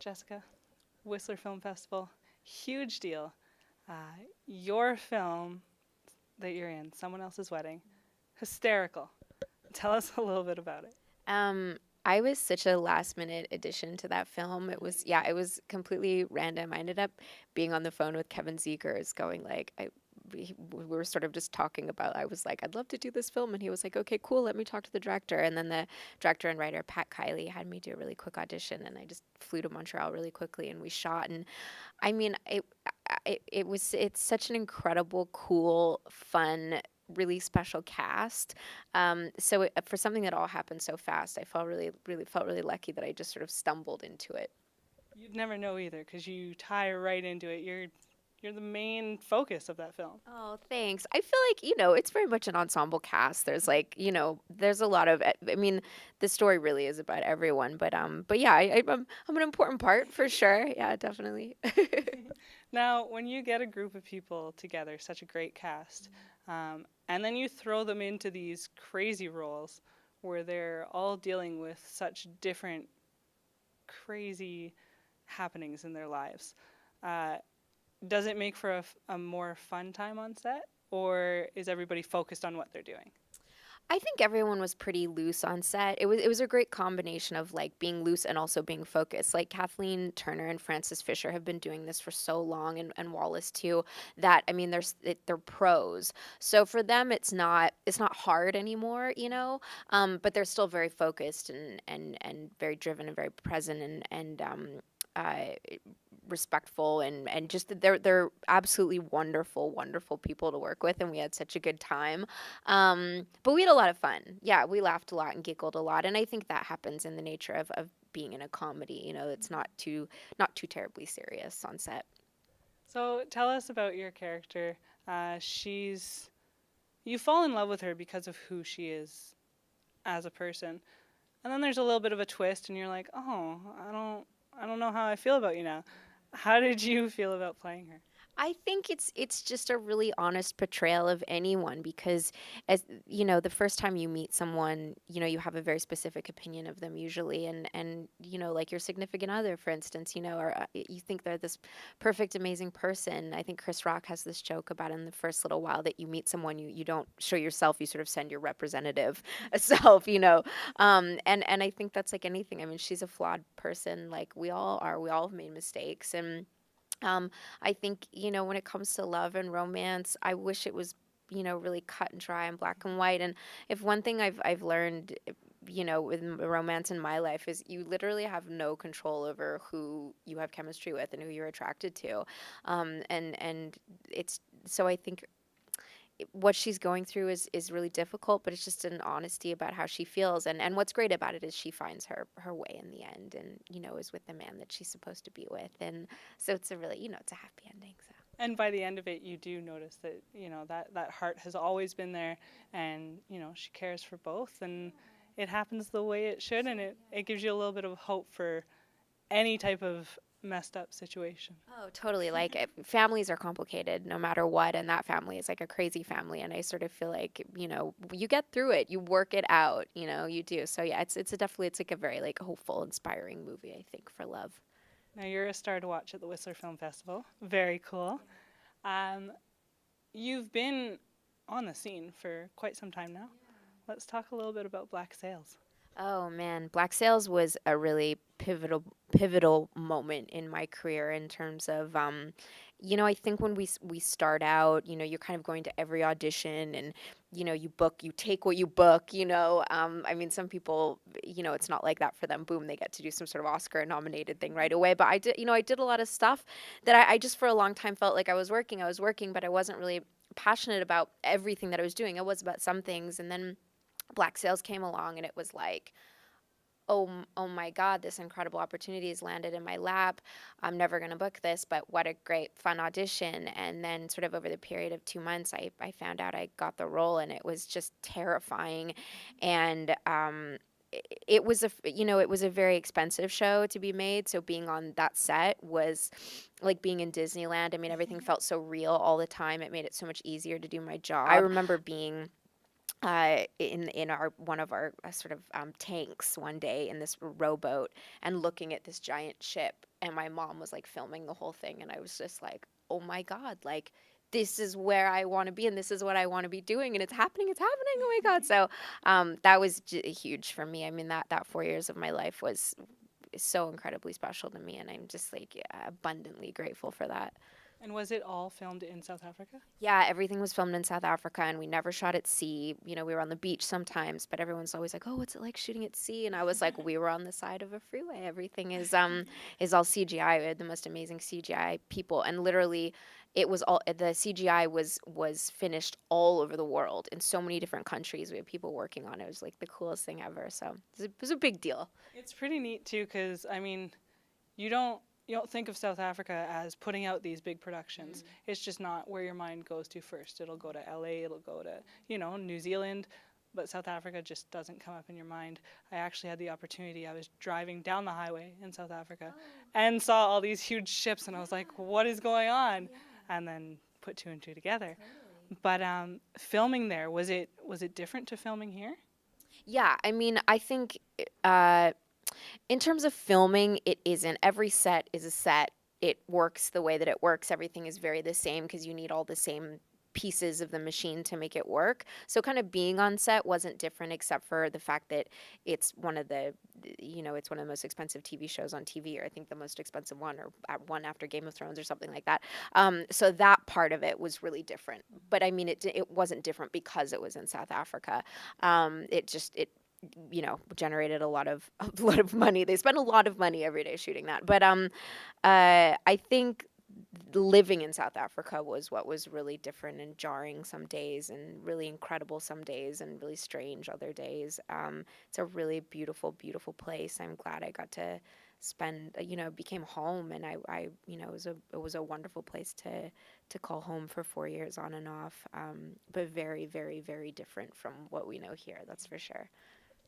Jessica, Whistler Film Festival, huge deal. Uh, your film that you're in, Someone Else's Wedding, hysterical. Tell us a little bit about it. Um, I was such a last minute addition to that film. It was completely random. I ended up being on the phone with Kevin Zegers going we were sort of just talking about, I was like, I'd love to do this film. And he was like, okay, cool. Let me talk to the director. And then the director and writer, Pat Kiley, had me do a really quick audition. And I just flew to Montreal really quickly and we shot. And I mean, it's such an incredible, cool, fun, really special cast. For something that all happened so fast, I felt really lucky that I just sort of stumbled into it. You'd never know either because you tie right into it. You're the main focus of that film. Oh, thanks. I feel like, it's very much an ensemble cast. There's like, there's a lot of, I mean, the story really is about everyone, but yeah, I'm an important part for sure. Yeah, definitely. Now, when you get a group of people together, such a great cast, and then you throw them into these crazy roles where they're all dealing with such different, crazy happenings in their lives, uh, does it make for a more fun time on set, or is everybody focused on what they're doing? I think everyone was pretty loose on set. It was a great combination of like being loose and also being focused. Like Kathleen Turner and Frances Fisher have been doing this for so long, and Wallace too. That I mean, they're pros. So for them, it's not hard anymore, But they're still very focused and very driven and very present and uh, respectful and just they're absolutely wonderful people to work with, and we had such a good time. But we had a lot of fun. Yeah, we laughed a lot and giggled a lot, and I think that happens in the nature of being in a comedy. It's not too terribly serious on set. So tell us about your character. She's you fall in love with her because of who she is as a person, and then there's a little bit of a twist, and you're like, oh, I don't know how I feel about you now. How did you feel about playing her? I think it's just a really honest portrayal of anyone because as the first time you meet someone, you have a very specific opinion of them usually, and like your significant other, for instance, or you think they're this perfect amazing person. I think Chris Rock has this joke about in the first little while that you meet someone, you don't show yourself, you sort of send your representative self, and I think that's like anything. I mean, she's a flawed person like we all are. We all have made mistakes, and I think, when it comes to love and romance, I wish it was, really cut and dry and black and white. And if one thing I've learned, with romance in my life is you literally have no control over who you have chemistry with and who you're attracted to. And it's so I think what she's going through is really difficult, but it's just an honesty about how she feels. And what's great about it is she finds her way in the end, and is with the man that she's supposed to be with. And so it's a really, it's a happy ending. So And by the end of it, you do notice that that heart has always been there, and she cares for both, and it happens the way it should, and it gives you a little bit of hope for any type of messed up situation. oh, totally. Like families are complicated no matter what, and that family is like a crazy family. And I sort of feel like you get through it, you work it out, you do. So yeah, it's like a very like hopeful, inspiring movie. I think for love. Now you're a star to watch at the Whistler Film Festival. Very cool. Um, you've been on the scene for quite some time now. Let's talk a little bit about Black Sails. Oh man, Black Sails was a really pivotal moment in my career in terms of I think when we start out, you're kind of going to every audition and you take what you book, I mean some people, it's not like that for them. Boom, they get to do some sort of Oscar nominated thing right away. But I did a lot of stuff that I just for a long time felt like I was working, but I wasn't really passionate about everything that I was doing. I was about some things, and then Black Sails came along and it was like, oh my God, this incredible opportunity has landed in my lap. I'm never going to book this, but what a great fun audition. And then sort of over the period of 2 months, I found out I got the role, and it was just terrifying. And it was it was a very expensive show to be made. So being on that set was like being in Disneyland. I mean, everything felt so real all the time. It made it so much easier to do my job. I remember being in our one of our sort of tanks one day in this rowboat and looking at this giant ship, and my mom was like filming the whole thing, and I was just like, oh my god, like this is where I want to be, and this is what I want to be doing, and it's happening, oh my god. So that was huge for me. I mean, that 4 years of my life was so incredibly special to me, and I'm just like, yeah, abundantly grateful for that. And was it all filmed in South Africa? Yeah, everything was filmed in South Africa, and we never shot at sea. You know, we were on the beach sometimes, but everyone's always like, "Oh, what's it like shooting at sea?" And I was like, "We were on the side of a freeway. Everything is all CGI. We had the most amazing CGI people, and literally, it was all the CGI was finished all over the world in so many different countries. We had people working on it. It was like the coolest thing ever. So it was a big deal. It's pretty neat too, because I mean, you don't you don't think of South Africa as putting out these big productions. It's just not where your mind goes to first. It'll go to LA, it'll go to, New Zealand, but South Africa just doesn't come up in your mind. I actually had the opportunity. I was driving down the highway in South Africa and saw all these huge ships, and I was like, what is going on? And then put two and two together. But filming there, was it different to filming here? Yeah, I mean, I think uh, in terms of filming, it isn't. Every set is a set. It works the way that it works. Everything is very the same because you need all the same pieces of the machine to make it work. So kind of being on set wasn't different except for the fact that it's one of the it's one of the most expensive TV shows on TV, or I think the most expensive one, or one after Game of Thrones or something like that. So that part of it was really different. But I mean, it wasn't different because it was in South Africa. It generated a lot of a lot of money. They spent a lot of money every day shooting that. But I think living in South Africa was what was really different and jarring some days, and really incredible some days, and really strange other days. It's a really beautiful, beautiful place. I'm glad I got to spend, it became home, and it was a wonderful place to call home for 4 years on and off. But very, very, very different from what we know here. That's for sure.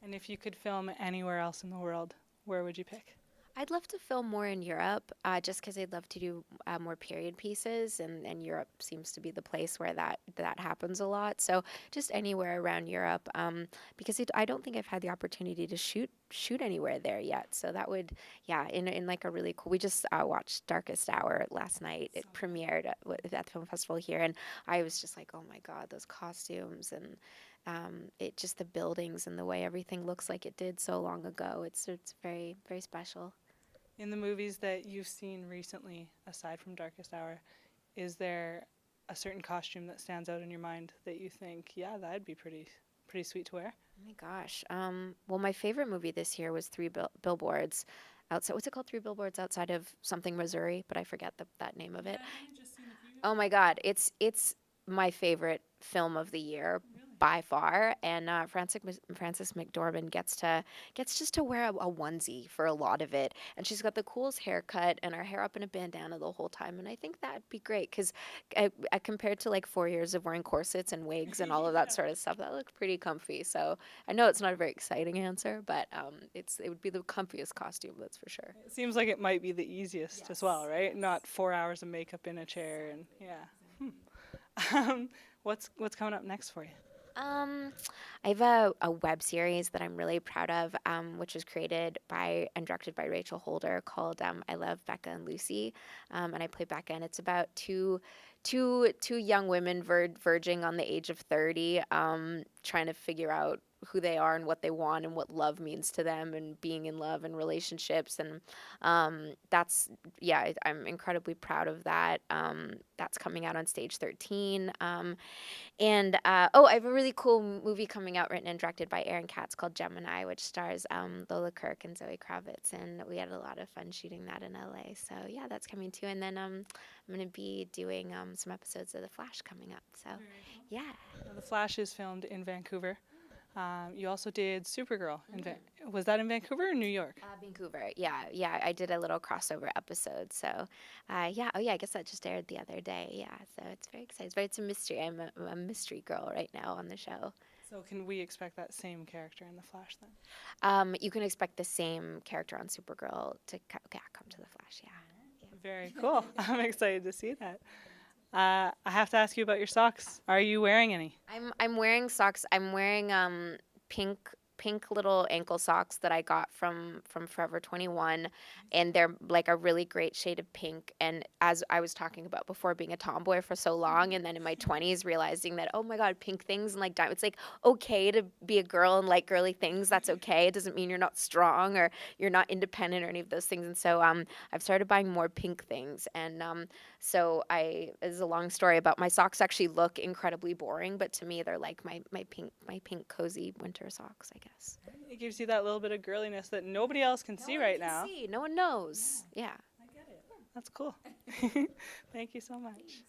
And if you could film anywhere else in the world, where would you pick? I'd love to film more in Europe, just because I'd love to do more period pieces, and Europe seems to be the place where that happens a lot. So just anywhere around Europe, because I don't think I've had the opportunity to shoot anywhere there yet. So that would, yeah, in like a really cool. We just watched Darkest Hour last night. It premiered at the film festival here, and I was just like, oh my god, those costumes, and it just the buildings and the way everything looks like it did so long ago. It's very, very special. In the movies that you've seen recently, aside from Darkest Hour, is there a certain costume that stands out in your mind that you think, yeah, that'd be pretty sweet to wear? Oh my gosh. Well, my favorite movie this year was Three Billboards Outside. What's it called? Three Billboards Outside of something, Missouri, but I forget that name of it. Oh my God, it's my favorite film of the year by far, and Frances McDormand gets just to wear a onesie for a lot of it, and she's got the coolest haircut and her hair up in a bandana the whole time, and I think that'd be great because compared to like 4 years of wearing corsets and wigs and all of that sort of stuff, that looked pretty comfy. So I know it's not a very exciting answer, but it would be the comfiest costume, that's for sure. It seems like it might be the easiest as well, right? Not 4 hours of makeup in a chair, and yeah. What's coming up next for you? I have a web series that I'm really proud of, which was created by and directed by Rachel Holder, called I Love Becca and Lucy, and I play Becca, and it's about two young women verging on the age of 30, trying to figure out who they are and what they want and what love means to them, and being in love and relationships, and that's, yeah, I'm incredibly proud of that. That's coming out on Stage 13. And I have a really cool movie coming out, written and directed by Aaron Katz, called Gemini, which stars Lola Kirk and Zoe Kravitz, and we had a lot of fun shooting that in LA. So yeah, that's coming too. And then I'm gonna be doing some episodes of The Flash coming up. So yeah. Now, The Flash is filmed in Vancouver. You also did Supergirl. Was that in Vancouver or New York? Vancouver. Yeah. I did a little crossover episode. So, yeah. Oh, yeah. I guess that just aired the other day. Yeah. So it's very exciting. It's a mystery. I'm a mystery girl right now on the show. So can we expect that same character in The Flash then? You can expect the same character on Supergirl to come to The Flash. Yeah. Very cool. I'm excited to see that. I have to ask you about your socks. Are you wearing any? I'm wearing socks. I'm wearing pink little ankle socks that I got from Forever 21, and they're like a really great shade of pink. And as I was talking about before, being a tomboy for so long, and then in my 20s realizing that, oh my God, pink things and like diamonds, it's like okay to be a girl and like girly things. That's okay. It doesn't mean you're not strong or you're not independent or any of those things. And so I've started buying more pink things, and so I is a long story about my socks actually look incredibly boring, but to me they're like my pink cozy winter socks, I guess. It gives you that little bit of girliness that nobody else can see right now. See, no one knows. Yeah. That's cool. Thank you so much.